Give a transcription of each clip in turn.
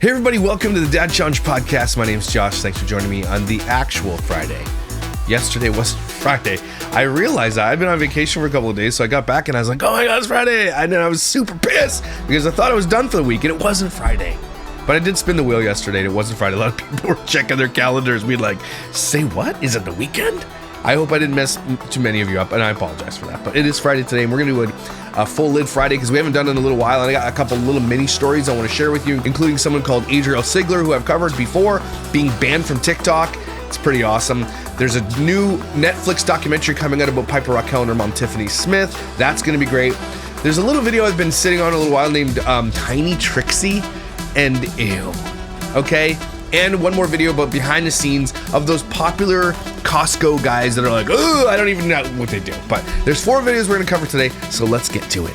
Hey everybody, welcome to the Dad Challenge podcast. My name's Josh. Thanks for joining me on the actual Friday. Yesterday wasn't Friday. I realized that I'd been on vacation for a couple of days, so I got back and I was like, oh my god, it's Friday. And then I was super pissed because I thought I was done for the week and it wasn't Friday. But I did spin the wheel yesterday and it wasn't Friday. A lot of people were checking their calendars, being like, say what? Is it the weekend? I hope I didn't mess too many of you up, and I apologize for that. But it is Friday today, and we're going to do a full lid Friday because we haven't done it in a little while, and I got a couple little mini stories I want to share with you, including someone called Adrielle Sigler, who I've covered before, being banned from TikTok. It's pretty awesome. There's a new Netflix documentary coming out about Piper Rockelle and her mom, Tiffany Smith. That's going to be great. There's a little video I've been sitting on a little while named Tiny Trixie, and ew. Okay? And one more video about behind the scenes of those popular Costco guys that are like, oh, I don't even know what they do. But there's 4 videos we're going to cover today, so let's get to it.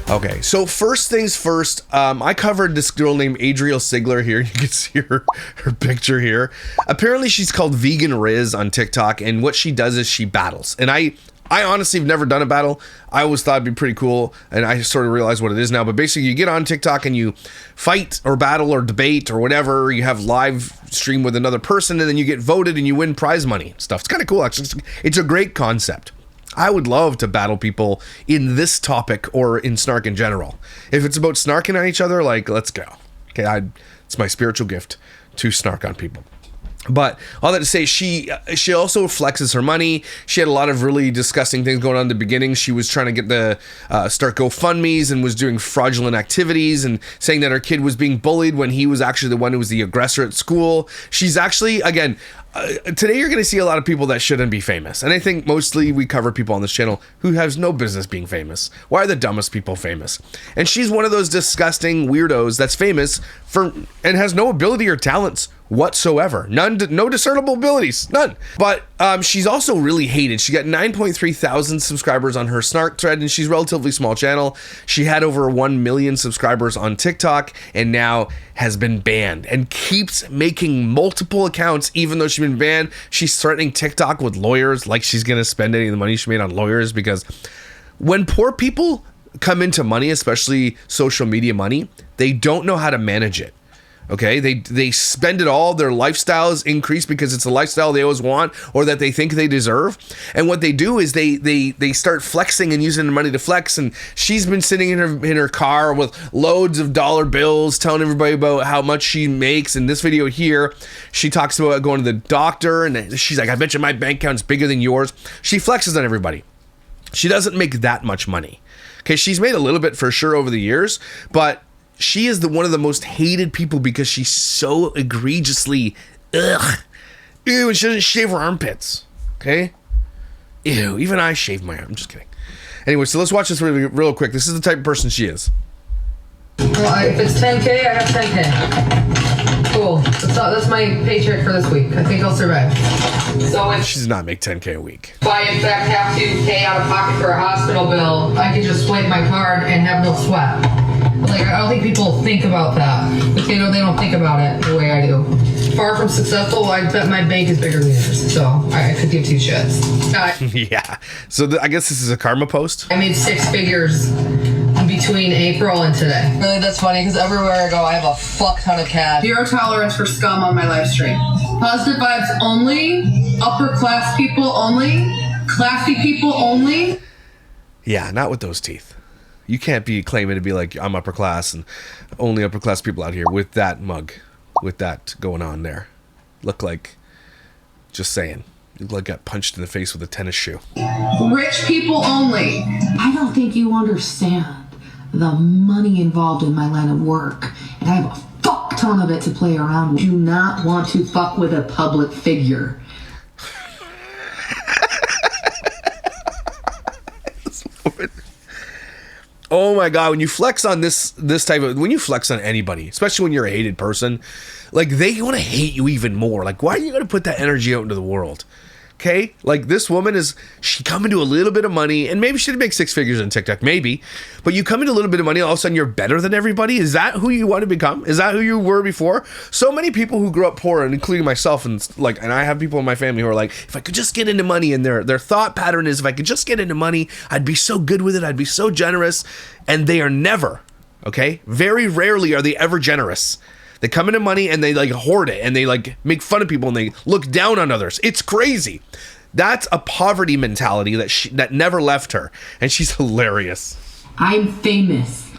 Okay, so first things first, I covered this girl named Adrielle Sigler here. You can see her picture here. Apparently she's called Vegan Riz on TikTok, and what she does is she battles. And I honestly have never done a battle. I always thought it'd be pretty cool, and I sort of realized what it is now. But basically you get on TikTok and you fight or battle or debate or whatever. You have live stream with another person, and then you get voted and you win prize money and stuff. It's kind of cool, actually. It's a great concept. I would love to battle people in this topic or in snark in general. If it's about snarking on each other, like, let's go. Okay, it's my spiritual gift to snark on people. But all that to say, she also flexes her money. She had a lot of really disgusting things going on in the beginning. She was trying to get the start GoFundMes and was doing fraudulent activities and saying that her kid was being bullied when he was actually the one who was the aggressor at school. She's actually, again, today you're going to see a lot of people that shouldn't be famous. And I think mostly we cover people on this channel who has no business being famous. Why are the dumbest people famous? And she's one of those disgusting weirdos that's famous for and has no ability or talents whatsoever. No discernible abilities, none. But she's also really hated. She got 9.3 thousand subscribers on her snark thread, and she's a relatively small channel. She had over 1 million subscribers on TikTok and now has been banned and keeps making multiple accounts even though she's been banned. She's threatening TikTok with lawyers, like she's gonna spend any of the money she made on lawyers, because when poor people come into money, especially social media money, they don't know how to manage it. Okay, they spend it all. Their lifestyles increase because it's a lifestyle they always want or that they think they deserve. And what they do is they start flexing and using the money to flex. And she's been sitting in her car with loads of dollar bills, telling everybody about how much she makes. In this video here, she talks about going to the doctor, and she's like, I bet you my bank account's bigger than yours. She flexes on everybody. She doesn't make that much money. Okay, she's made a little bit for sure over the years, but she is one of the most hated people because she's so egregiously, ew, and she doesn't shave her armpits, okay? Ew, even I shave my arm, I'm just kidding. Anyway, so let's watch this real quick. This is the type of person she is. Well, if it's 10K, I have 10K. Cool. That's my paycheck for this week. I think I'll survive. So if she does not make 10K a week. If I in fact have to pay out of pocket for a hospital bill, I can just swipe my card and have no sweat. Like, I don't think people think about that. But they don't think about it the way I do. Far from successful, I bet my bank is bigger than yours. So I could give 2 shits. Yeah. So I guess this is a karma post. I made 6 figures between April and today. Really, that's funny because everywhere I go, I have a fuck ton of cash. 0 tolerance for scum on my live stream. Positive vibes only. Upper class people only. Classy people only. Yeah, not with those teeth. You can't be claiming to be like, I'm upper class and only upper class people out here with that mug, with that going on there. Look like, just saying, you look like got punched in the face with a tennis shoe. Rich people only. I don't think you understand the money involved in my line of work, and I have a fuck ton of it to play around with. Do not want to fuck with a public figure. Oh my God, when you flex on this type of, when you flex on anybody, especially when you're a hated person, like they want to hate you even more. Like, why are you going to put that energy out into the world? Okay, like this woman she come into a little bit of money, and maybe she didn't make 6 figures on TikTok, maybe, but you come into a little bit of money, all of a sudden you're better than everybody. Is that who you want to become? Is that who you were before? So many people who grew up poor, and including myself, and I have people in my family who are like, if I could just get into money, and their thought pattern is, if I could just get into money, I'd be so good with it, I'd be so generous, and they are never, okay? Very rarely are they ever generous. They come into money and they like hoard it, and they like make fun of people, and they look down on others. It's crazy. That's a poverty mentality that never left her, and she's hilarious. I'm famous.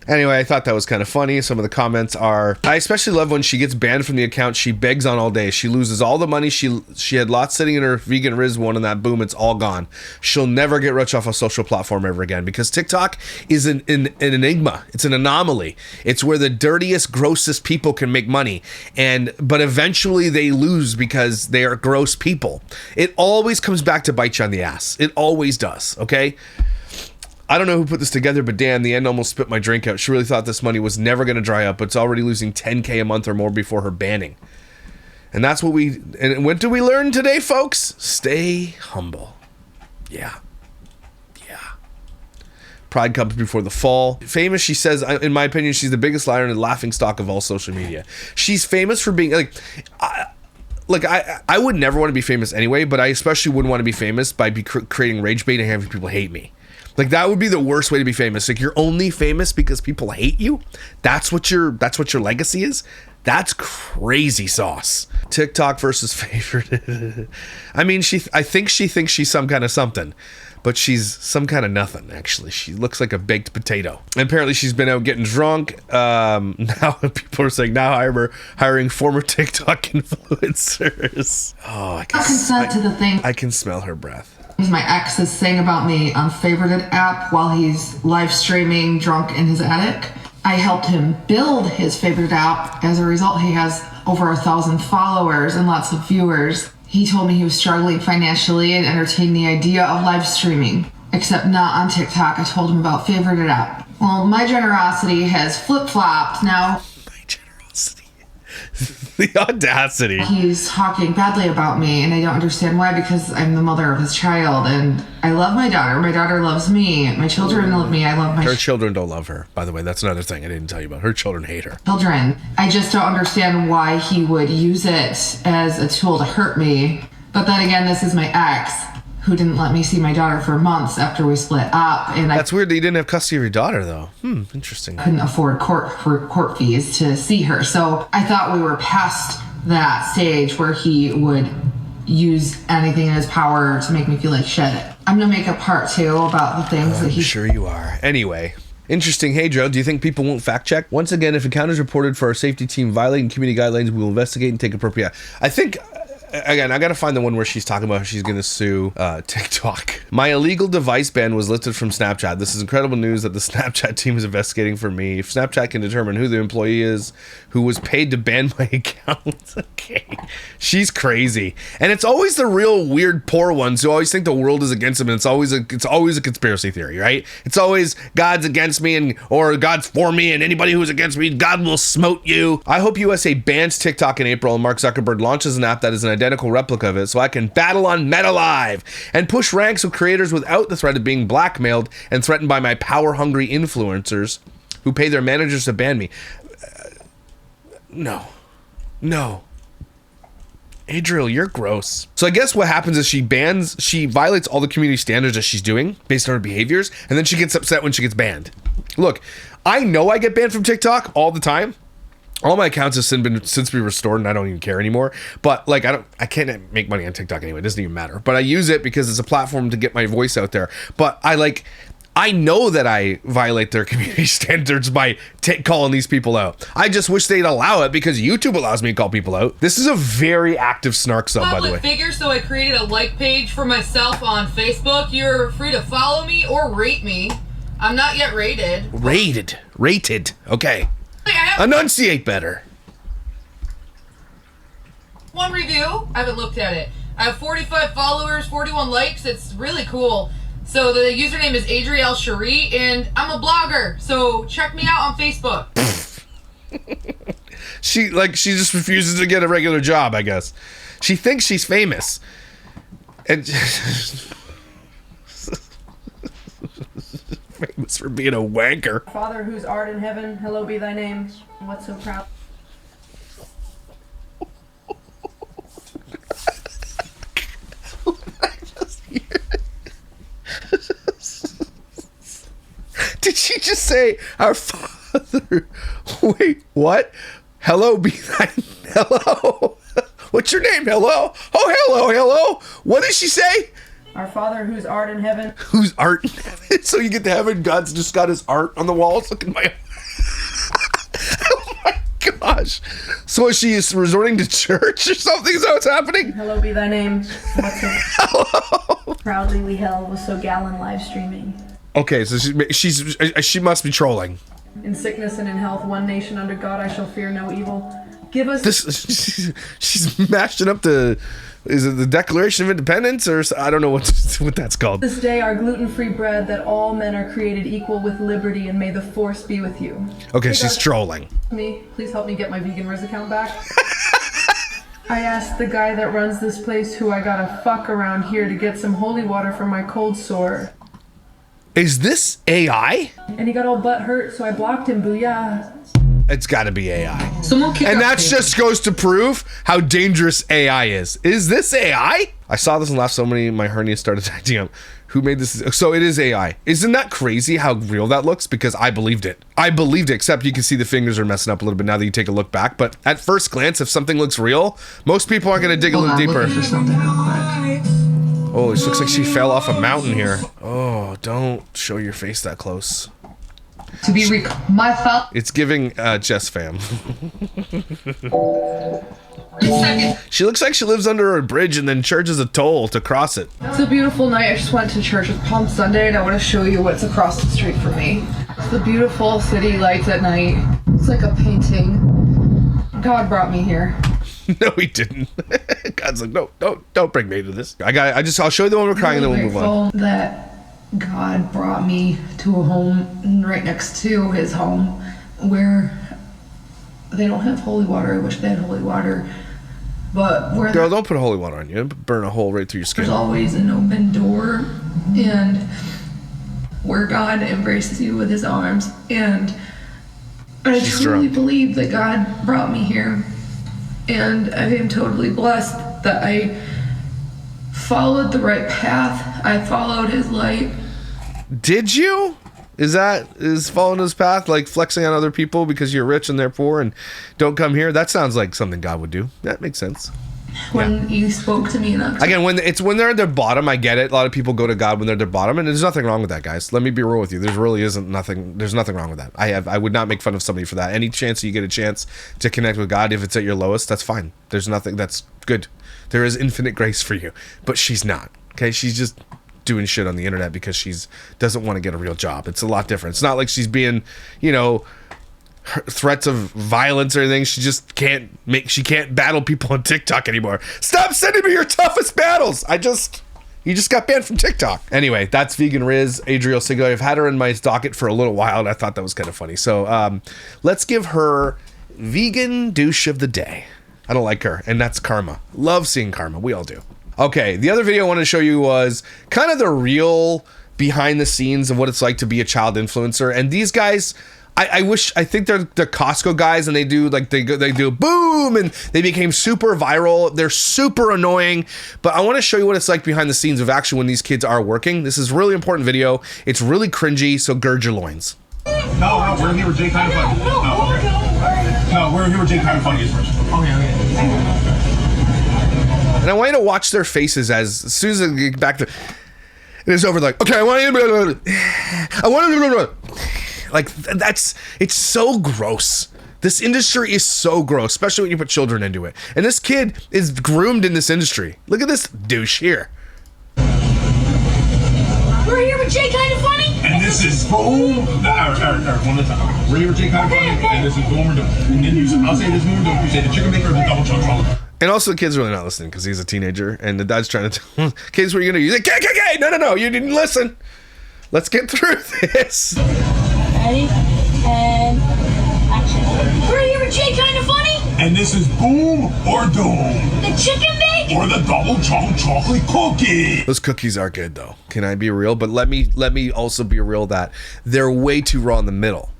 Anyway, I thought that was kind of funny. Some of the comments are, I especially love when she gets banned from the account she begs on all day. She loses all the money. She had lots sitting in her vegan Riz one, and that boom, it's all gone. She'll never get rich off a social platform ever again, because TikTok is an enigma. It's an anomaly. It's where the dirtiest, grossest people can make money, but eventually they lose because they are gross people. It always comes back to bite you on the ass. It always does, okay? I don't know who put this together, but Dan, the end almost spit my drink out. She really thought this money was never going to dry up, but it's already losing $10K a month or more before her banning. And that's what and what do we learn today, folks? Stay humble. Yeah. Pride comes before the fall. Famous, she says, in my opinion, she's the biggest liar and laughing stock of all social media. She's famous for being I would never want to be famous anyway, but I especially wouldn't want to be famous by creating rage bait and having people hate me. Like, that would be the worst way to be famous. Like, you're only famous because people hate you. That's what your legacy is. That's crazy sauce. TikTok versus favorite. I mean, I think she thinks she's some kind of something, but she's some kind of nothing, actually. She looks like a baked potato. And apparently she's been out getting drunk. Now people are saying hiring former TikTok influencers. Oh, I consent to the thing. I can smell her breath. My ex is saying about me on Favorited app while he's live streaming drunk in his attic. I helped him build his Favorited app. As a result, he has over 1,000 followers and lots of viewers. He told me he was struggling financially and entertained the idea of live streaming, except not on TikTok. I told him about Favorited app. Well, my generosity has flip-flopped now. The audacity. He's talking badly about me, and I don't understand why, because I'm the mother of his child, and I love my daughter. My daughter loves me. My children love me. I love my Her children don't love her, by the way. That's another thing I didn't tell you about. Her children hate her. Children. I just don't understand why he would use it as a tool to hurt me. But then again, this is my ex, who didn't let me see my daughter for months after we split up. And that's weird that you didn't have custody of your daughter, though. Interesting. I couldn't afford court fees to see her. So I thought we were past that stage where he would use anything in his power to make me feel like shit. I'm gonna make a part 2 about the things that he... Sure you are. Anyway. Interesting. Hey, Joe, do you think people won't fact check? Once again, if account is reported for our safety team violating community guidelines, we will investigate and take appropriate... I think... Again, I gotta find the one where she's talking about how she's gonna sue TikTok. My illegal device ban was lifted from Snapchat. This is incredible news that the Snapchat team is investigating for me. If Snapchat can determine who the employee is who was paid to ban my account, okay. She's crazy. And it's always the real weird poor ones who always think the world is against them, and it's always a conspiracy theory, right? It's always God's against me or God's for me, and anybody who's against me, God will smote you. I hope USA bans TikTok in April and Mark Zuckerberg launches an app that is an identical replica of it, so I can battle on Meta Live and push ranks of creators without the threat of being blackmailed and threatened by my power-hungry influencers who pay their managers to ban me. No. Adriel, you're gross. So I guess what happens is she violates all the community standards that she's doing based on her behaviors, and then she gets upset when she gets banned. Look, I know I get banned from TikTok all the time. All my accounts have since been restored, and I don't even care anymore. But like, I can't make money on TikTok anyway. It doesn't even matter. But I use it because it's a platform to get my voice out there. But I know that I violate their community standards by calling these people out. I just wish they'd allow it because YouTube allows me to call people out. This is a very active snark sub, by the way. Figure, so I created a like page for myself on Facebook. You're free to follow me or rate me. I'm not yet rated. Rated. Okay. Enunciate better. One review. I haven't looked at it. I have 45 followers, 41 likes. It's really cool. So the username is Adrielle Sigler, and I'm a blogger. So check me out on Facebook. She just refuses to get a regular job, I guess. She thinks she's famous. And famous for being a wanker. Father whose art in heaven, hallowed be thy name. What so proud? Did she just say our Father? Wait, what? Hello be thy hello. What's your name? Hello? Oh, hello. What did she say? Our Father whose art in heaven. Whose art in heaven? So you get to heaven, God's just got his art on the walls. Look at my oh my gosh. So is she resorting to church or something? Is that what's happening? Hallowed be thy name. What so Hello. proudly we hail was so gallant live streaming. Okay, so she must be trolling. In sickness and in health, one nation under God, I shall fear no evil. Give us She's mashing up is it the Declaration of Independence or I don't know what that's called. this day our gluten-free bread, that all men are created equal with liberty, and may the force be with you. Okay, Hey, she's God, trolling. please help me get my Vegan Riz account back. I asked the guy that runs this place who I gotta fuck around here to get some holy water for my cold sore. Is this AI? And he got all butt hurt, so I blocked him, booyah. It's got to be AI. Someone kick And out that Taylor. just goes to prove how dangerous AI is. Is this AI? I saw this and laughed so many, my hernia started acting up. Who made this? So it is AI. Isn't that crazy how real that looks? Because I believed it. Except you can see the fingers are messing up a little bit now that you take a look back. But at first glance, if something looks real, most people aren't going to dig a little deeper. Looking for something real quick. Oh, this looks like she fell off a mountain here. Oh, don't show your face that close. To be my fault. It's giving Jess fam. Second. She looks like she lives under a bridge and then charges a toll to cross it. It's a beautiful night. I just went to church with Palm Sunday, and I want to show you what's across the street from me. It's the beautiful city lights at night. It's like a painting. God brought me here. No, he didn't. God's like, no, don't bring me to this. I'll show you the one we're crying and then we'll move on. Grateful that God brought me to a home right next to his home where they don't have holy water. I wish they had holy water. But where Girl, don't put holy water on you. Burn a hole right through your there's skin. always an open door, and where God embraces you with his arms. And I She's truly drunk. believe that God brought me here. And I am totally blessed that I followed the right path. I followed his light. Did you? Is following his path like flexing on other people because you're rich and they're poor and don't come here? That sounds like something God would do. That makes sense. When you spoke to me in October. Again, when they're at their bottom, I get it. A lot of people go to God when they're at their bottom, and there's nothing wrong with that, guys. Let me be real with you. There's nothing wrong with that. I would not make fun of somebody for that. Any chance you get a chance to connect with God, if it's at your lowest, that's fine. There's nothing that's good. There is infinite grace for you. But she's not. Okay? She's just doing shit on the internet because she's doesn't want to get a real job. It's a lot different. It's not like she's being, threats of violence or anything. She just can't battle people on TikTok anymore. Stop sending me your toughest battles. You just got banned from TikTok. Anyway, that's Vegan Riz, Adrielle Sigler. I've had her in my docket for a little while, and I thought that was kind of funny. So let's give her Vegan Douche of the Day. I don't like her, and that's Karma. Love seeing Karma. We all do. Okay, the other video I wanted to show you was kind of the real behind the scenes of what it's like to be a child influencer. And these guys, I think they're the Costco guys, and they do boom, and they became super viral. They're super annoying, but I want to show you what it's like behind the scenes of actually when these kids are working. This is a really important video. It's really cringy, so gird your loins. No, we're here with Jay Kind of Funny. No, we're here with Jay Kind of Funny first. Okay. And I want you to watch their faces as soon as they get back to it is over. Like, okay, I want to like it's so gross. This industry is so gross, especially when you put children into it. And this kid is groomed in this industry. Look at this douche here. We're here with Jay Kind of Funny. And this is boom. One at a time. We're here with Jay Kind of Funny, and this is boom we're doing. And then I'll say this boom we're doing. You say the chicken maker or the double chuck roller. And also the kid's really not listening because he's a teenager, and the dad's trying to tell kids, what are you gonna use? Like, no, you didn't listen. Let's get through this. Ready? And action. We're here with Jay Kind of Funny. And this is boom or doom. The chicken cake? Or the double chunk chocolate cookie. Those cookies are good though. Can I be real? But let me also be real that they're way too raw in the middle.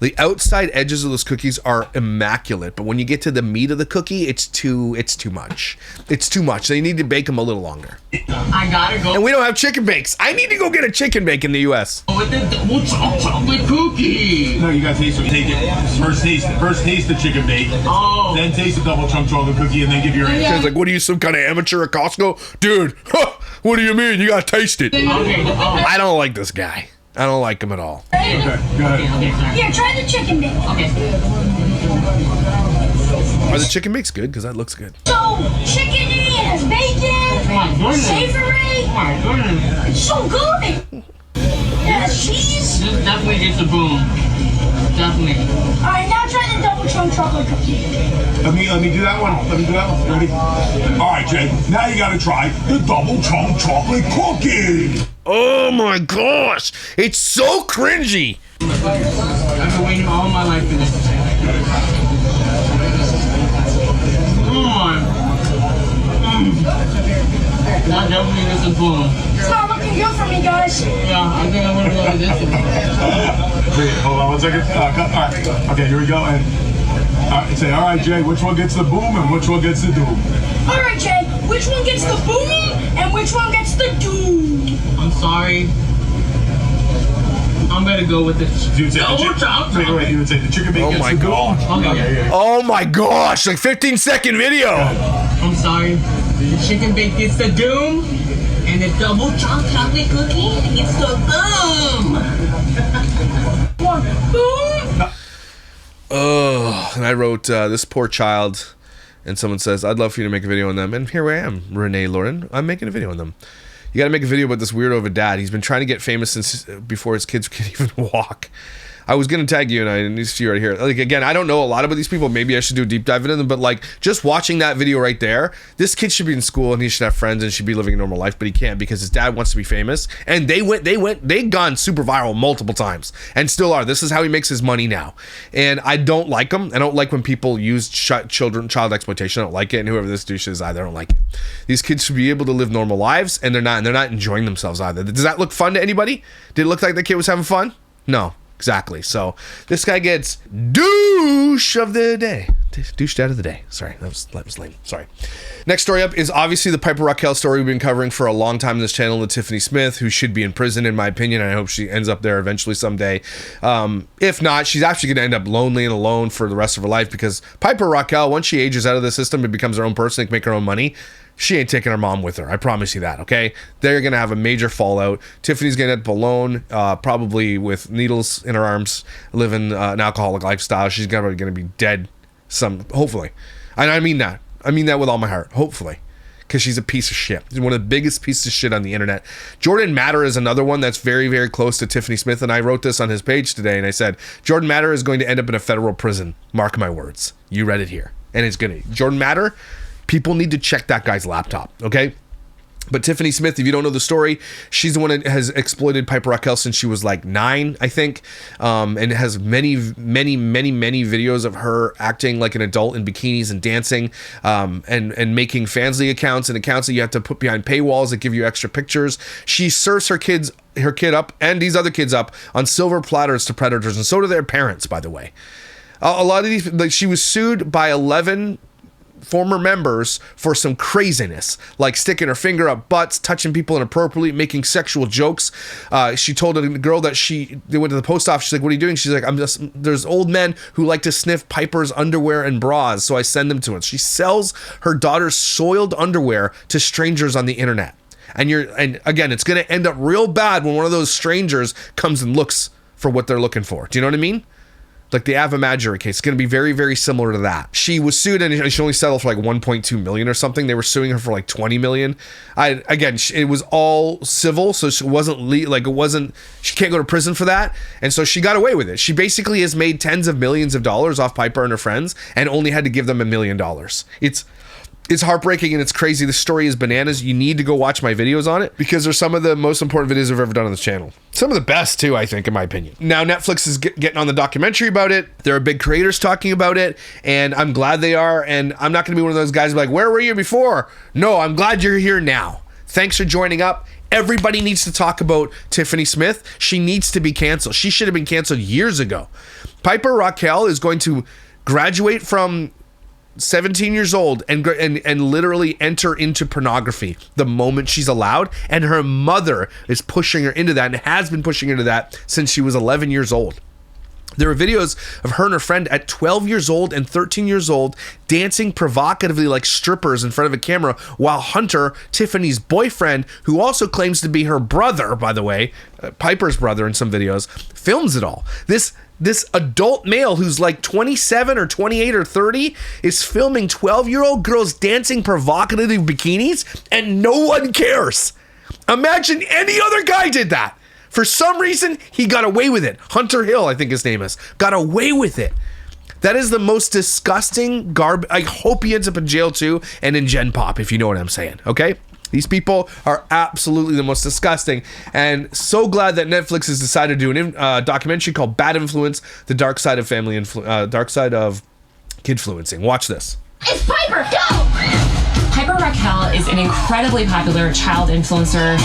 The outside edges of those cookies are immaculate, but when you get to the meat of the cookie, it's too much. It's too much. They need to bake them a little longer. I gotta go And we don't have chicken bakes. I need to go get a chicken bake in the US. with the double chocolate cookie. No, you gotta taste it. Take it. First taste the chicken bake. Oh. Then taste the double chunk chocolate cookie, and then give your answer. It's like, what are you, some kind of amateur at Costco? Dude, what do you mean? You gotta taste it. Okay. Oh. I don't like this guy. I don't like him at all. Okay, go ahead. Here, try the chicken bake. Are the chicken bakes good? Because that looks good. So, chicken it has bacon, My goodness. savory. Oh my goodness. It's so good. It has cheese. This definitely gets a boom. Definitely. All right, now try the double chunk chocolate cookie. Let me do that one. Ready? All right, Jay. Now you gotta try the double chunk chocolate cookie. Oh my gosh. It's so cringy. I've been waiting all my life for this. That definitely gets a boom. It's not looking good for me, guys. Yeah, I think I'm gonna go with this one. Wait, hold on 1 second. All right. Okay, here we go. And say, all right, Jay. Which one gets the boom and which one gets the doom? All right, Jay. Which one gets the boom and which one gets the doom? I'm sorry. I'm gonna go with this. You would say wait. You would say the chicken bake Oh gets my the God. boom. Okay. Yeah. Oh my gosh. Like 15-second video. I'm sorry. The chicken bake gets the doom, and the double chocolate cookie gets the boom. One, boom. Oh, and I wrote this poor child, and someone says, I'd love for you to make a video on them. And here I am, Renee Lauren. I'm making a video on them. You got to make a video about this weirdo of a dad. He's been trying to get famous since before his kids could even walk. I was going to tag you, and I need to see you right here. Like, again, I don't know a lot about these people. Maybe I should do a deep dive into them, but like just watching that video right there, this kid should be in school and he should have friends and should be living a normal life, but he can't because his dad wants to be famous. And they've gone super viral multiple times and still are. This is how he makes his money now. And I don't like them. I don't like when people use child exploitation. I don't like it. And whoever this douche is, I don't like it. These kids should be able to live normal lives, and they're not enjoying themselves either. Does that look fun to anybody? Did it look like the kid was having fun? No. Exactly. So this guy gets douche of the day. Douched out of the day. Sorry, that was lame. Sorry. Next story up is obviously the Piper Rockelle story we've been covering for a long time on this channel with Tiffany Smith, who should be in prison in my opinion. I hope she ends up there eventually someday. If not, she's actually going to end up lonely and alone for the rest of her life, because Piper Rockelle, once she ages out of the system and becomes her own person and can make her own money, she ain't taking her mom with her. I promise you that, okay? They're going to have a major fallout. Tiffany's going to end up alone, probably with needles in her arms, living an alcoholic lifestyle. She's going to be dead hopefully. And I mean that. I mean that with all my heart. Hopefully. Because she's a piece of shit. She's one of the biggest pieces of shit on the internet. Jordan Matter is another one that's very, very close to Tiffany Smith. And I wrote this on his page today. And I said, Jordan Matter is going to end up in a federal prison. Mark my words. You read it here. And it's going to. Jordan Matter, people need to check that guy's laptop. Okay? But Tiffany Smith, if you don't know the story, she's the one that has exploited Piper Rockelle since she was like 9, I think, and has many videos of her acting like an adult in bikinis and dancing, and making Fansly accounts and accounts that you have to put behind paywalls that give you extra pictures. She serves her kid up and these other kids up on silver platters to predators, and so do their parents, by the way. A lot of these, like, she was sued by 11 former members for some craziness, like sticking her finger up butts, touching people inappropriately, making sexual jokes. She told a girl that they went to the post office. She's like, what are you doing? She's like, there's old men who like to sniff Piper's underwear and bras, so I send them to her. She sells her daughter's soiled underwear to strangers on the internet. And again, it's going to end up real bad when one of those strangers comes and looks for what they're looking for. Do you know what I mean? Like the Ava Madger case. It's going to be very, very similar to that. She was sued and she only settled for like 1.2 million or something. They were suing her for like 20 million. It was all civil, so she she can't go to prison for that. And so she got away with it. She basically has made tens of millions of dollars off Piper and her friends and only had to give them $1 million. It's heartbreaking and it's crazy. The story is bananas. You need to go watch my videos on it because they're some of the most important videos I've ever done on this channel. Some of the best too, I think, in my opinion. Now Netflix is getting on the documentary about it. There are big creators talking about it, and I'm glad they are. And I'm not going to be one of those guys like, where were you before? No, I'm glad you're here now. Thanks for joining up. Everybody needs to talk about Tiffany Smith. She needs to be canceled. She should have been canceled years ago. Piper Rockelle is going to graduate from 17 years old and literally enter into pornography the moment she's allowed, and her mother is pushing her into that and has been pushing her into that since she was 11 years old. There are videos of her and her friend at 12 years old and 13 years old dancing provocatively like strippers in front of a camera while Hunter, Tiffany's boyfriend, who also claims to be her brother, by the way, Piper's brother in some videos, films it all. This adult male who's like 27 or 28 or 30 is filming 12-year-old girls dancing provocatively in bikinis, and no one cares. Imagine any other guy did that. For some reason, he got away with it. Hunter Hill, I think his name is, got away with it. That is the most disgusting garbage. I hope he ends up in jail too and in Gen Pop, if you know what I'm saying, okay? These people are absolutely the most disgusting, and so glad that Netflix has decided to do a documentary called Bad Influence, the dark side of dark side of kidfluencing. Watch this. It's Piper, go! Piper Rockelle is an incredibly popular child influencer.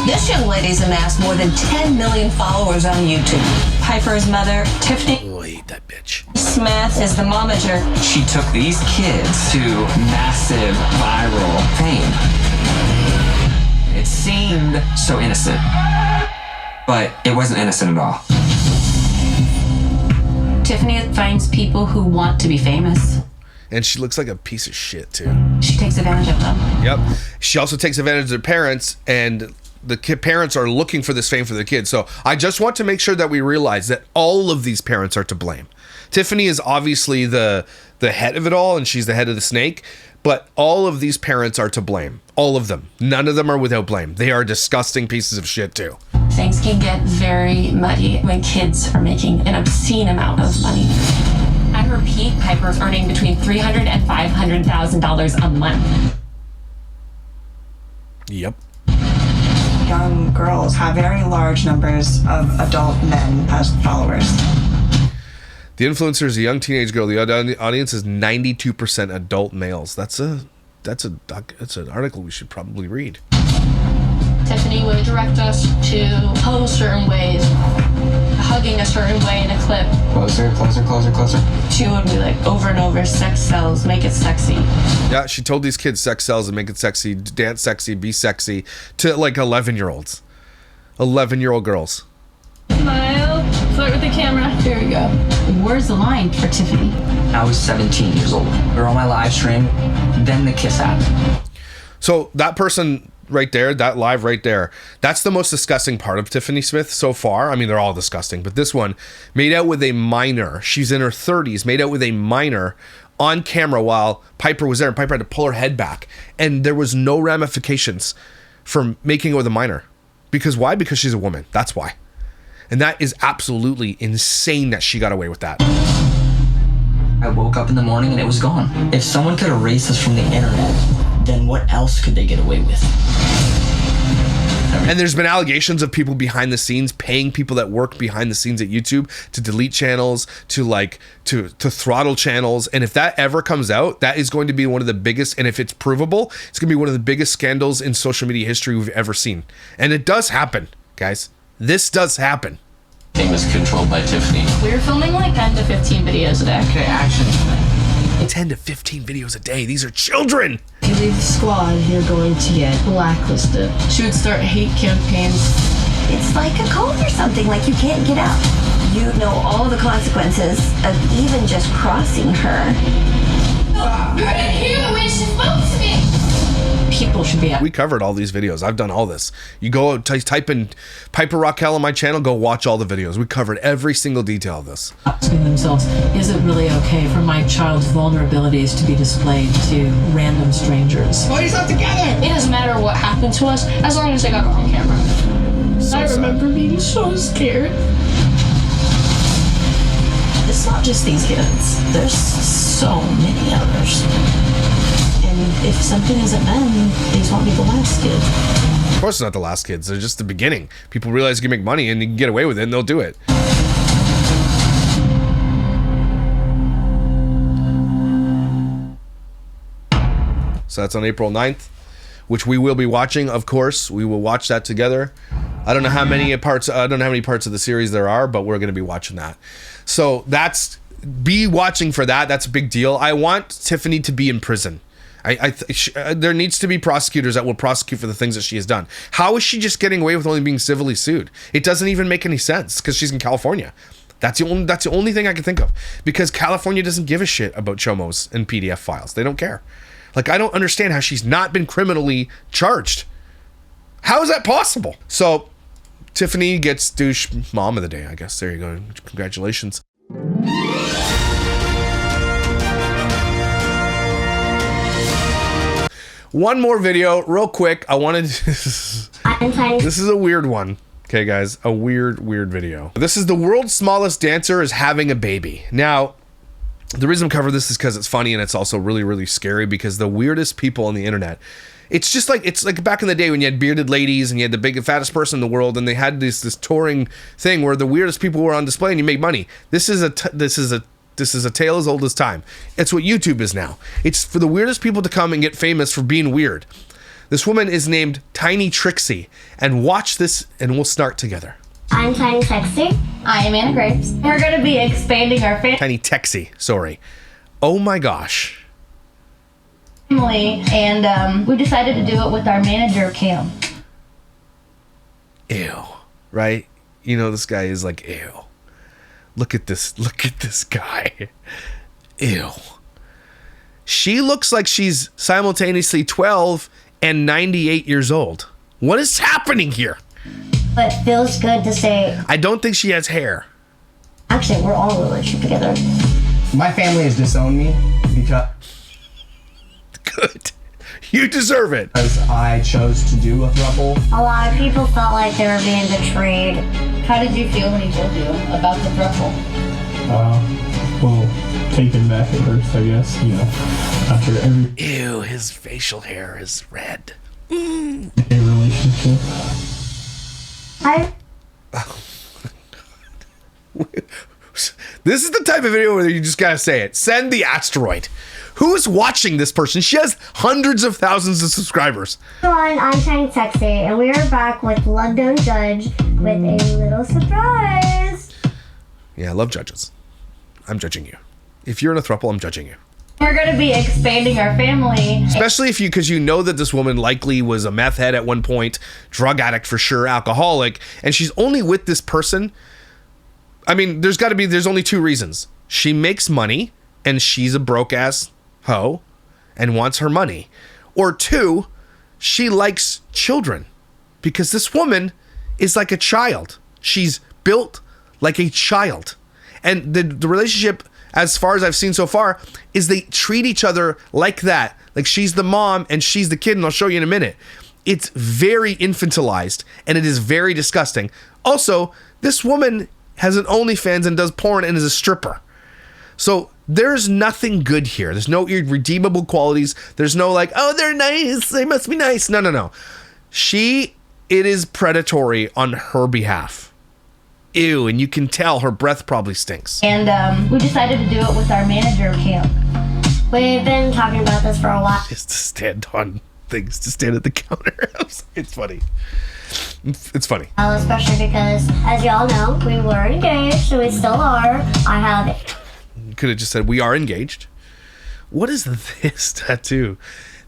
This young lady's amassed more than 10 million followers on YouTube. Piper's mother, Tiffany Oh, I hate that bitch. Smith, is the momager. She took these kids to massive viral fame. It seemed so innocent, but it wasn't innocent at all. Tiffany finds people who want to be famous. And she looks like a piece of shit too. She takes advantage of them. Yep. She also takes advantage of their parents, and the parents are looking for this fame for their kids. So I just want to make sure that we realize that all of these parents are to blame. Tiffany is obviously the head of it all, and she's the head of the snake. But all of these parents are to blame. All of them. None of them are without blame. They are disgusting pieces of shit too. Things can get very muddy when kids are making an obscene amount of money. At her peak, Piper's earning between $300,000 and $500,000 a month. Yep. Young girls have very large numbers of adult men as followers. The influencer is a young teenage girl. The audience is 92% adult males. That's an article we should probably read. Tiffany would direct us to pose certain ways, hugging a certain way in a clip. Closer, closer, closer, closer. She would be like over and over, sex sells, make it sexy. Yeah, she told these kids sex sells and make it sexy, dance sexy, be sexy, to like 11-year-olds. 11-year-old girls. Smile, flirt with the camera. Here we go. Where's the line for Tiffany? I was 17 years old. We were on my live stream, then the kiss happened. So that person right there, that live right there, that's the most disgusting part of Tiffany Smith so far. I mean, they're all disgusting, but this one, made out with a minor. She's in her 30s, made out with a minor on camera while Piper was there, and Piper had to pull her head back. And there was no ramifications for making it with a minor. Because why? Because she's a woman. That's why. And that is absolutely insane that she got away with that. I woke up in the morning and it was gone. If someone could erase us from the internet, then what else could they get away with? And there's been allegations of people behind the scenes paying people that work behind the scenes at YouTube to delete channels, to throttle channels. And if that ever comes out, that is going to be one of the biggest, and if it's provable, it's going to be one of the biggest scandals in social media history we've ever seen. And it does happen, guys. This does happen. Thing was controlled by Tiffany. We were filming like 10 to 15 videos a day. Okay, action. 10 to 15 videos a day. These are children. If you leave the squad, you're going to get blacklisted. She would start hate campaigns. It's like a code or something, like you can't get out. You know all the consequences of even just crossing her. I didn't hear the way she spoke to me. People should be. We covered all these videos. I've done all this. You go type in Piper Rockelle on my channel, go watch all the videos. We covered every single detail of this. Asking themselves, is it really okay for my child's vulnerabilities to be displayed to random strangers? Pull yourself together. It doesn't matter what happened to us as long as they got on camera. I remember being so scared. It's not just these kids. There's so many others. And And if something isn't done, these won't be the last kid. Of course, it's not the last kids. They're just the beginning. People realize you can make money and you can get away with it, and they'll do it. So that's on April 9th, which we will be watching. Of course, we will watch that together. I don't know how many parts. I don't know how many parts of the series there are, but we're going to be watching that. So be watching for that. That's a big deal. I want Tiffany to be in prison. There needs to be prosecutors that will prosecute for the things that she has done. How is she just getting away with only being civilly sued? It doesn't even make any sense because she's in California. That's the only thing I can think of, because California doesn't give a shit about chomos and PDF files. They don't care. Like, I don't understand how she's not been criminally charged. How is that possible? So Tiffany gets douche mom of the day, I guess. There you go. Congratulations. One more video real quick. I wanted this is a weird one. Okay, guys, a weird video. This is the world's smallest dancer is having a baby. Now, the reason I'm covering this is because it's funny, and it's also really, really scary, because the weirdest people on the internet, it's like back in the day when you had bearded ladies and you had the fattest person in the world, and they had this touring thing where the weirdest people were on display and you make money. This is a tale as old as time. It's what YouTube is now. It's for the weirdest people to come and get famous for being weird. This woman is named Tiny Trixie, and watch this and we'll start together. I'm Tiny Texie. I am Anna Grapes. We're going to be expanding our Tiny Texie, sorry. Oh my gosh. family, and we decided to do it with our manager, Cam. Ew, right? You know, this guy is like, ew. Look at this guy. Ew. She looks like she's simultaneously 12 and 98 years old. What is happening here? But it feels good to say. I don't think she has hair. Actually, we're all in a relationship together. My family has disowned me because. Good. You deserve it. Because I chose to do a thruple. A lot of people felt like they were being betrayed. How did you feel when he told you about the thruple? Well, taken back at first, I guess. You know, after every. Ew, his facial hair is red. A relationship. This is the type of video where you just gotta say it. Send the asteroid. Who is watching this person? She has hundreds of thousands of subscribers. Everyone, I'm Tiny Texie, and we are back with Love Don't Judge with a little surprise. Yeah, I love judges. I'm judging you. If you're in a throuple, I'm judging you. We're going to be expanding our family. Especially because you know that this woman likely was a meth head at one point, drug addict for sure, alcoholic, and she's only with this person. I mean, there's only two reasons. She makes money, and she's a broke ass hoe and wants her money. Or two, she likes children, because this woman is like a child. She's built like a child. And the relationship, as far as I've seen so far, is they treat each other like that. Like she's the mom and she's the kid, and I'll show you in a minute. It's very infantilized, and it is very disgusting. Also, this woman has an OnlyFans and does porn and is a stripper. So there's nothing good here. There's no irredeemable qualities. There's no like, oh, they're nice, they must be nice. No. It is predatory on her behalf. Ew, and you can tell her breath probably stinks. And we decided to do it with our manager, Cam. We've been talking about this for a while. Just to stand on things, to stand at the counter. It's funny. It's funny. Especially because, as y'all know, we were engaged, and we still are. I have... You could have just said, we are engaged. What is this tattoo?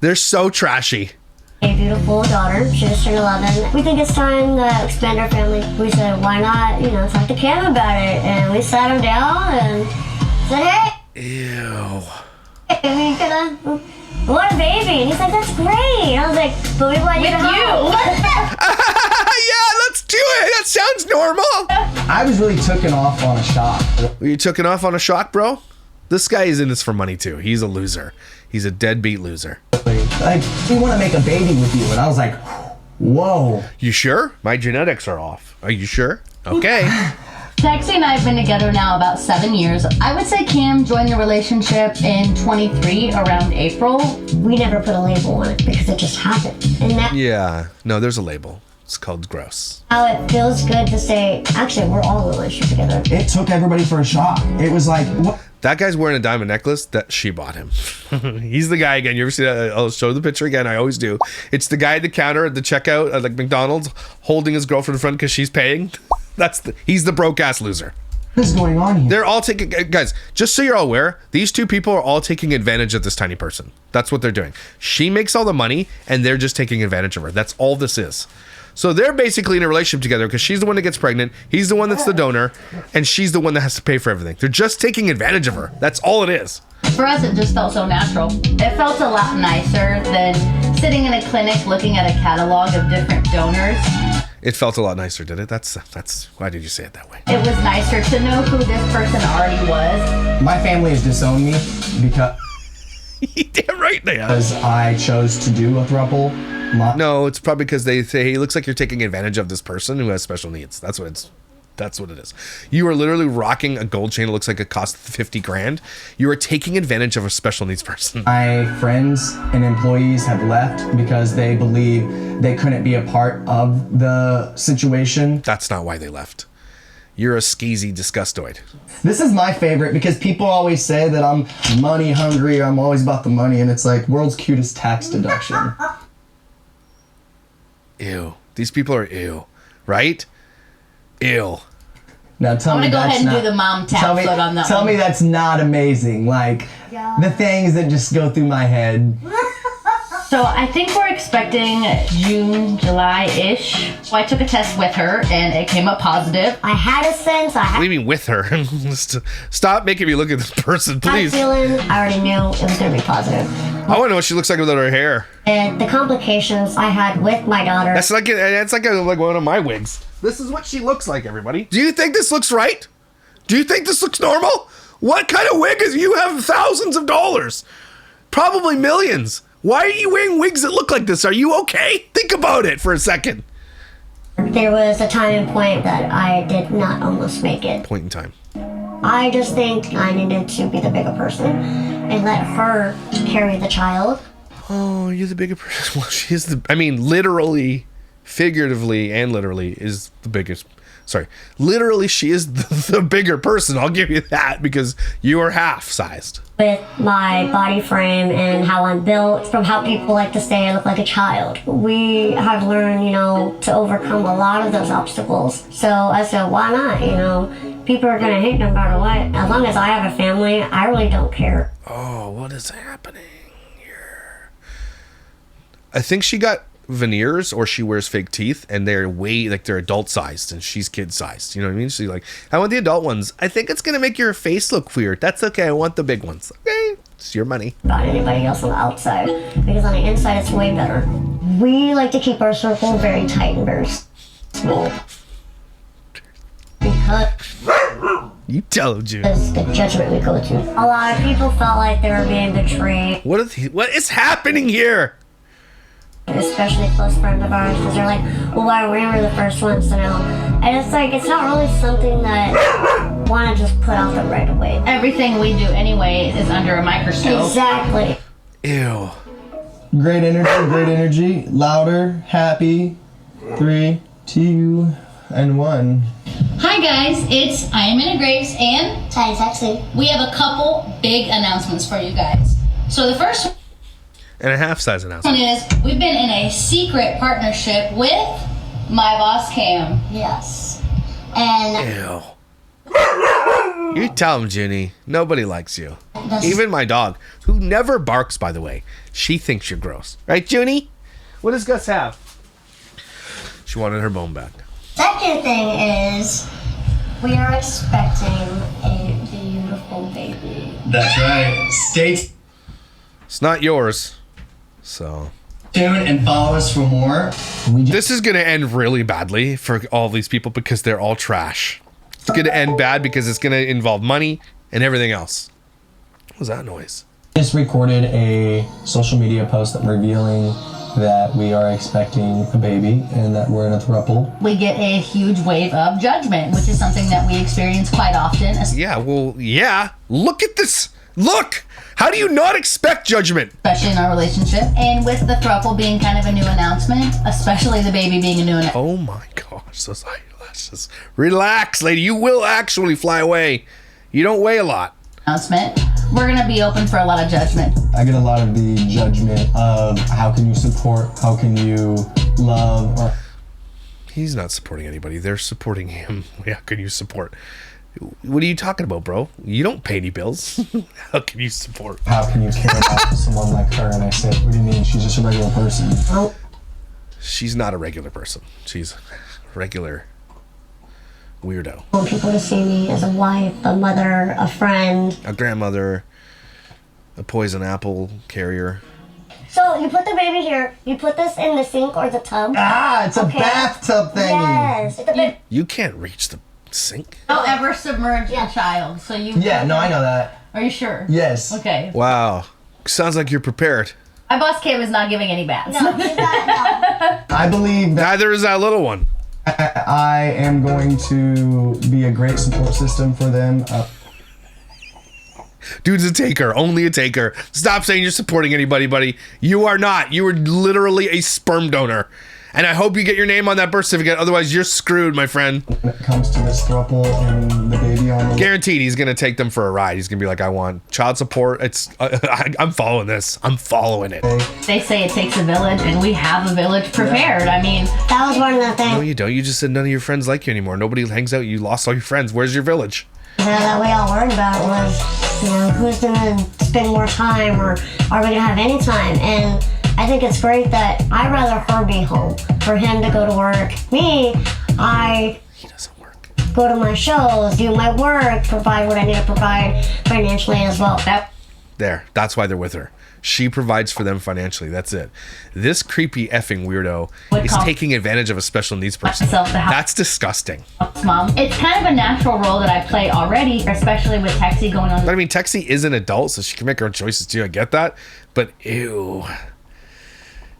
They're so trashy. A beautiful daughter. She just turned 11. We think it's time to expand our family. We said, why not, talk to Cam about it? And we sat him down and said, hey. Ew. We want a baby. And he's like, that's great. And I was like, but we want you to help. Yeah, let's do it. That sounds normal. I was really tooken off on a shock. Were you tooken off on a shock, bro? This guy is in this for money too. He's a loser. He's a deadbeat loser. Like, we want to make a baby with you. And I was like, whoa. You sure? My genetics are off. Are you sure? Okay. Texie and I have been together now about 7 years. I would say Cam joined the relationship in 23, around April. We never put a label on it because it just happened. And that Yeah, no, there's a label. It's called gross. how it feels good to say, actually, we're all in a relationship together. It took everybody for a shock. It was like, what? That guy's wearing a diamond necklace that she bought him. He's the guy again. You ever see that? I'll show the picture again. I always do. It's the guy at the counter at the checkout at like McDonald's holding his girlfriend in front because she's paying. He's the broke ass loser. What is going on here? They're all taking, guys, just so you're all aware, these two people are all taking advantage of this tiny person. That's what they're doing. She makes all the money and they're just taking advantage of her. That's all this is. So they're basically in a relationship together because she's the one that gets pregnant, he's the one that's the donor, and she's the one that has to pay for everything. They're just taking advantage of her. That's all it is. For us, it just felt so natural. It felt a lot nicer than sitting in a clinic looking at a catalog of different donors. It felt a lot nicer, did it? That's why did you say it that way? It was nicer to know who this person already was. My family has disowned me because damn right they have. Because I chose to do a thruple. No, it's probably because they say, hey, it looks like you're taking advantage of this person who has special needs. That's what it is. You are literally rocking a gold chain that looks like it cost 50 grand. You are taking advantage of a special needs person. My friends and employees have left because they believe they couldn't be a part of the situation. That's not why they left. You're a skeezy disgustoid. This is my favorite because people always say that I'm money hungry, I'm always about the money, and it's like world's cutest tax deduction. Ew. These people are ew. Right? Ew. Now tell me I'm gonna go that's ahead and not, do the mom tap tell me, foot on that Tell one. me that's not amazing. Like, the things that just go through my head. So I think we're expecting June, July-ish. So I took a test with her and it came up positive. I had a sense. What do you mean with her? Stop making me look at this person, please. I already knew it was going to be positive. I want to know what she looks like without her hair. And the complications I had with my daughter. That's like one of my wigs. This is what she looks like, everybody. Do you think this looks right? Do you think this looks normal? What kind of wig is you have thousands of dollars? Probably millions. Why are you wearing wigs that look like this? Are you okay? Think about it for a second. There was a time and point that I did not almost make it. Point in time. I just think I needed to be the bigger person and let her carry the child. Oh, you're the bigger person. Well, she is literally, figuratively, and literally is the biggest. Sorry. Literally, she is the bigger person. I'll give you that because you are half-sized. With my body frame and how I'm built, from how people like to say I look like a child. We have learned, to overcome a lot of those obstacles. So I said, why not? People are going to hate no matter what. As long as I have a family, I really don't care. Oh, what is happening here? I think she got veneers or she wears fake teeth and they're they're adult sized and she's kid sized. You know what I mean? She's like, I want the adult ones. I think it's going to make your face look weird. That's okay. I want the big ones. Okay. It's your money. About anybody else on the outside. Because on the inside, it's way better. We like to keep our circle very tight and very small. Because you tell him, June. It's the judgment we go to. A lot of people felt like they were being betrayed. What is happening here? Especially close friends of ours, because they're like, well, why we were the first ones to know. And it's like, it's not really something that I want to just put out there right away. Everything we do anyway is under a microscope. Exactly. Ew. Great energy. Louder, happy. 3, 2, and 1. Hi guys, it's I Am Anna Graves and Hi, Texie. We have a couple big announcements for you guys. So the first And a half-size announcement. one is we've been in a secret partnership with my boss Cam. Yes. And Ew. You tell him, Junie. Nobody likes you. Even my dog, who never barks, by the way. She thinks you're gross. Right, Junie? What does Gus have? She wanted her bone back. second thing is, we are expecting a beautiful baby. That's right. Stay It's not yours. So tuned and follow us for more. This is going to end really badly for all these people because they're all trash. It's going to end bad because it's going to involve money and everything else. What was that noise? Just recorded a social media post that I'm revealing that we are expecting a baby and that we're in a thruple. We get a huge wave of judgment, which is something that we experience quite often. Yeah, well, yeah. Look at this. Look! How do you not expect judgment? Especially in our relationship. And with the thruple being kind of a new announcement, especially the baby being a new announcement. Oh my gosh. Those eyelashes. Relax, lady. You will actually fly away. You don't weigh a lot. Announcement. We're going to be open for a lot of judgment. I get a lot of the judgment of how can you support, how can you love, or... He's not supporting anybody. They're supporting him. How can you support? What are you talking about, bro? You don't pay any bills. How can you support? How can you care about someone like her? And I said, what do you mean? She's just a regular person. Nope. She's not a regular person. She's a regular weirdo. I want people to see me as a wife, a mother, a friend. A grandmother, a poison apple carrier. So you put the baby here, you put this in the sink or the tub. Ah, it's a bathtub thingy. Yes. You can't reach the sink. Don't ever submerge a child. So you. Yeah, no, I know that. Are you sure? Yes. Okay. Wow. Sounds like you're prepared. My boss Kim is not giving any baths. No, she's not. I believe that neither is that little one. I am going to be a great support system for them. Dude's a taker, only a taker. Stop saying you're supporting anybody, buddy. You are not. You are literally a sperm donor. And I hope you get your name on that birth certificate. Otherwise, you're screwed, my friend. When it comes to this thruple and the baby on the... Guaranteed, he's going to take them for a ride. He's going to be like, I want child support. I'm following this. I'm following it. They say it takes a village, and we have a village prepared. I mean... That was one of the things. No, you don't. You just said none of your friends like you anymore. Nobody hangs out. You lost all your friends. Where's your village? That we all worried about was, who's going to spend more time, or are we going to have any time? And I think it's great that I'd rather her be home for him to go to work. Me, he doesn't work. Go to my shows, do my work, provide what I need to provide financially as well. That's why they're with her. She provides for them financially. That's it. This creepy effing weirdo is taking advantage of a special needs person. That's disgusting. Mom, it's kind of a natural role that I play already, especially with Texie going on. But I mean, Texie is an adult, so she can make her own choices too. I get that. But ew.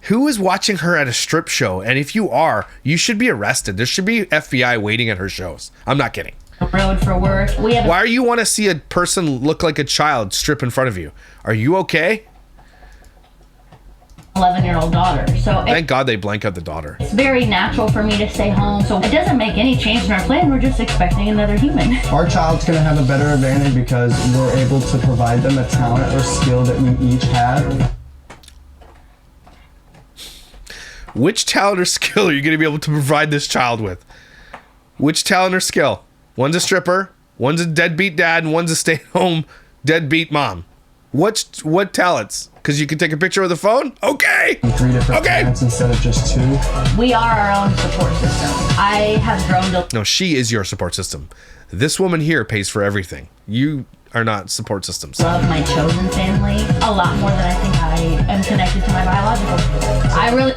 Who is watching her at a strip show? And if you are, you should be arrested. There should be FBI waiting at her shows. I'm not kidding. Road for work. Why do you want to see a person look like a child strip in front of you? Are you okay? 11-year-old daughter. So thank God they blank out the daughter. It's very natural for me to stay home. So it doesn't make any change in our plan. We're just expecting another human. Our child's going to have a better advantage because we're able to provide them a talent or skill that we each have. Which talent or skill are you going to be able to provide this child with? Which talent or skill? One's a stripper, one's a deadbeat dad, and one's a stay-at-home deadbeat mom. What talents? Because you can take a picture with a phone? Okay. 3 different talents instead of just 2. We are our own support system. I have grown to... No, she is your support system. This woman here pays for everything. You are not support systems. Love my chosen family a lot more than I think I am connected to my biological. I really...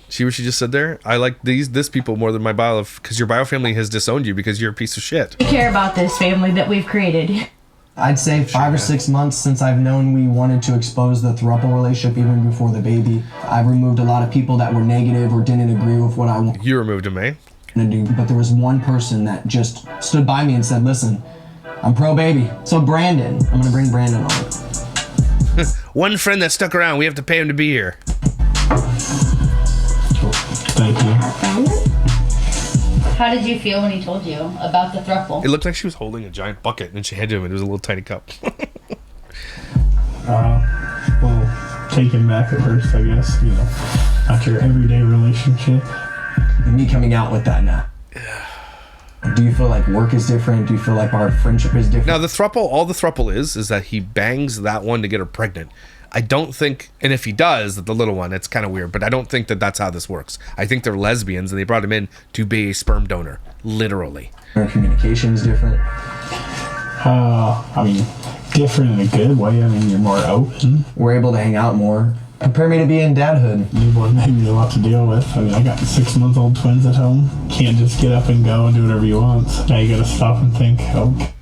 See what she just said there? I like this people more than my bio, because your bio family has disowned you because you're a piece of shit. We care about this family that we've created. I'd say 5 or 6 months since I've known we wanted to expose the thruple relationship even before the baby. I've removed a lot of people that were negative or didn't agree with what I wanted. You removed him, eh? But there was one person that just stood by me and said, listen, I'm pro baby. So Brandon, I'm gonna bring Brandon on. One friend that stuck around, we have to pay him to be here. Thank you. How did you feel when he told you about the thruple? It looked like she was holding a giant bucket and she handed him it. It was a little tiny cup. Well, taken back at first, I guess, after your everyday relationship. And me coming out with that now. Do you feel like work is different? Do you feel like our friendship is different? Now, the thruple, all the thruple is that he bangs that one to get her pregnant. I don't think, and if he does, the little one, it's kind of weird, but I don't think that that's how this works. I think they're lesbians and they brought him in to be a sperm donor, literally. Our communication is different. I mean, different in a good way. I mean, you're more open. We're able to hang out more. Prepare me to be in dadhood. Newborn baby, a lot to deal with. I mean, I got 6-month-old twins at home. Can't just get up and go and do whatever you want. Now you gotta stop and think, okay.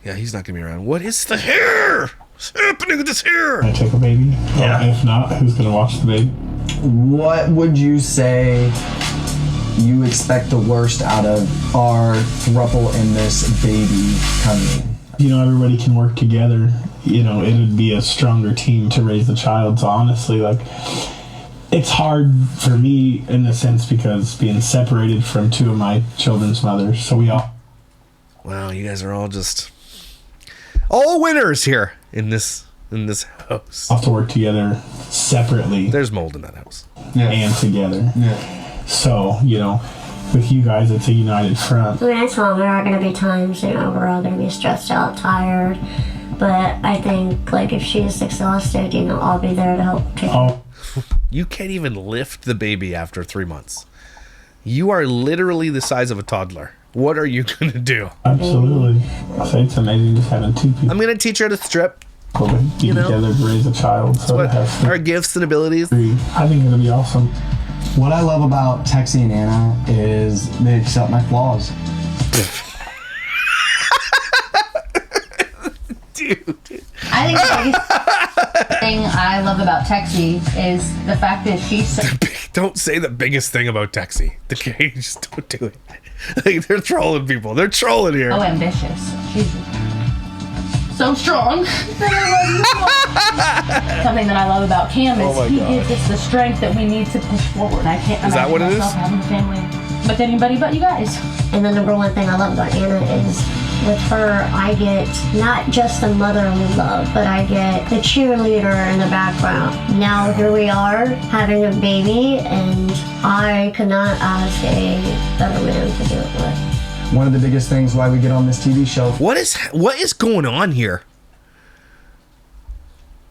Yeah, he's not gonna be around. What is the hair? What's happening with this hair? I take a baby? Yeah. If not, who's gonna watch the baby? What would you say you expect the worst out of our thruple and this baby coming? You know, everybody can work together. You know, it would be a stronger team to raise a child. So honestly, like, it's hard for me in a sense because being separated from two of my children's mothers. So we all... Wow, you guys are all just all winners here in this house. Have to work together separately. There's mold in that house. And together. Yeah. So, you know, with you guys, it's a united front. I mean, I told him there are going to be times, you know, we're all going to be stressed out, tired. But I think, like, if she's exhausted, you know, I'll be there to help take her. You can't even lift the baby after 3 months. You are literally the size of a toddler. What are you going to do? Absolutely. So it's amazing just having two people. I'm going to teach her to strip. Be together to raise a child. So what our gifts and abilities. I think it'll be awesome. What I love about Texie and Anna is they accept my flaws. Dude. I think the biggest thing I love about Texie is the fact that she's so... Don't say the biggest thing about Texie. Okay, just don't do it. Like, they're trolling people. They're trolling here. so ambitious. She's so strong. Something that I love about Cam is he gives us the strength that we need to push forward. I can't Is that what it is? having a family with anybody but you guys. And the number one thing I love about Anna is with her, I get not just the motherly love, but I get the cheerleader in the background. Now here we are having a baby, and I could not ask a better man to do it with. One of the biggest things why we get on this TV show. What is going on here?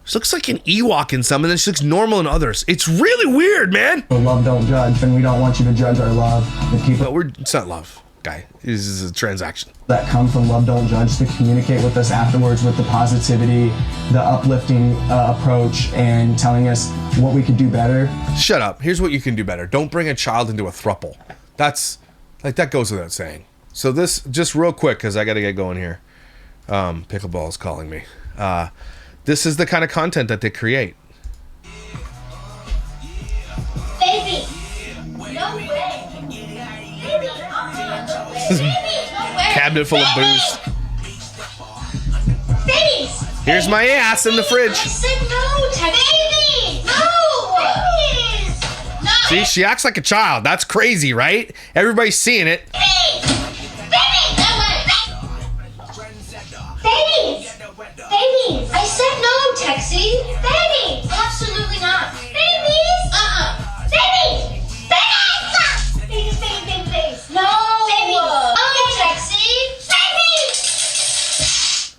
She looks like an Ewok in some, and then she looks normal in others. It's really weird, man. Love don't judge, and we don't want you to judge our love. The people it's not love, guy. This is a transaction. That come from Love Don't Judge to communicate with us afterwards with the positivity, the uplifting approach, and telling us what we could do better. Shut up. Here's what you can do better. Don't bring a child into a thruple. That's like, that goes without saying. So this, just real quick, because I got to get going here. Pickleball is calling me. This is the kind of content that they create. Baby! No way! Cabinet full of booze. Babies! Here's my ass in the fridge. I said no, Baby! No! No! See, she acts like a child. That's crazy, right? Everybody's seeing it. Babies! Babies! I said no, Texie! Babies! Absolutely not! Babies! Babies! Babies! Babies, babies, babies, babies! No! Babies! Oh, Texie! Babies!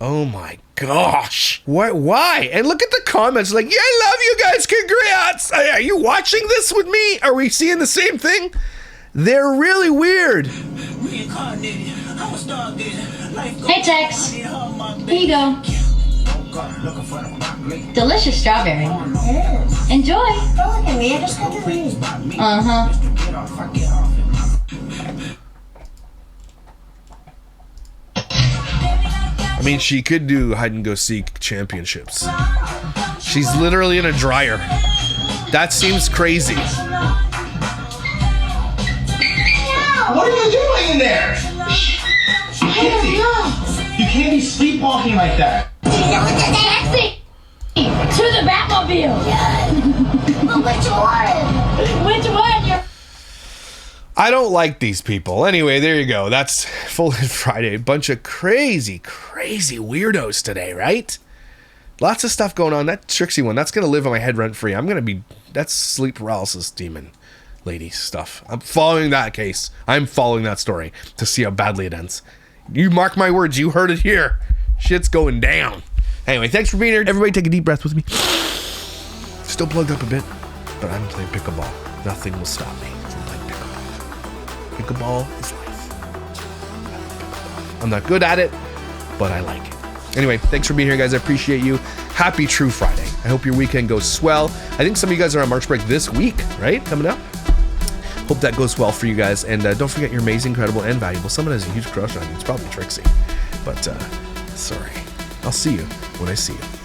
Oh my gosh. What? Why? And look at the comments like, yeah, I love you guys. Congrats. Are you watching this with me? Are we seeing the same thing? They're really weird. Hey Tex, here you go. Delicious strawberry. Enjoy. Don't look at me, I just had to leave. I mean, she could do hide and go seek championships. She's literally in a dryer. That seems crazy. What are you doing in there? You can't be sleepwalking like that. Texie! To the Batmobile! Which one? Which one? I don't like these people. Anyway, there you go. That's Full Head Friday. Bunch of crazy, crazy weirdos today, right? Lots of stuff going on. That Trixie one, that's going to live on my head rent-free. That's sleep paralysis demon lady stuff. I'm following that case. I'm following that story to see how badly it ends. You mark my words. You heard it here. Shit's going down. Anyway, thanks for being here. Everybody take a deep breath with me. Still plugged up a bit, but I'm playing pickleball. Nothing will stop me from playing pickleball. Pickleball is life. I'm not good at it, but I like it. Anyway, thanks for being here, guys. I appreciate you. Happy True Friday. I hope your weekend goes swell. I think some of you guys are on March break this week, right? Coming up. Hope that goes well for you guys. And don't forget, you're amazing, incredible, and valuable. Someone has a huge crush on you. It's probably Trixie. But Sorry. I'll see you when I see you.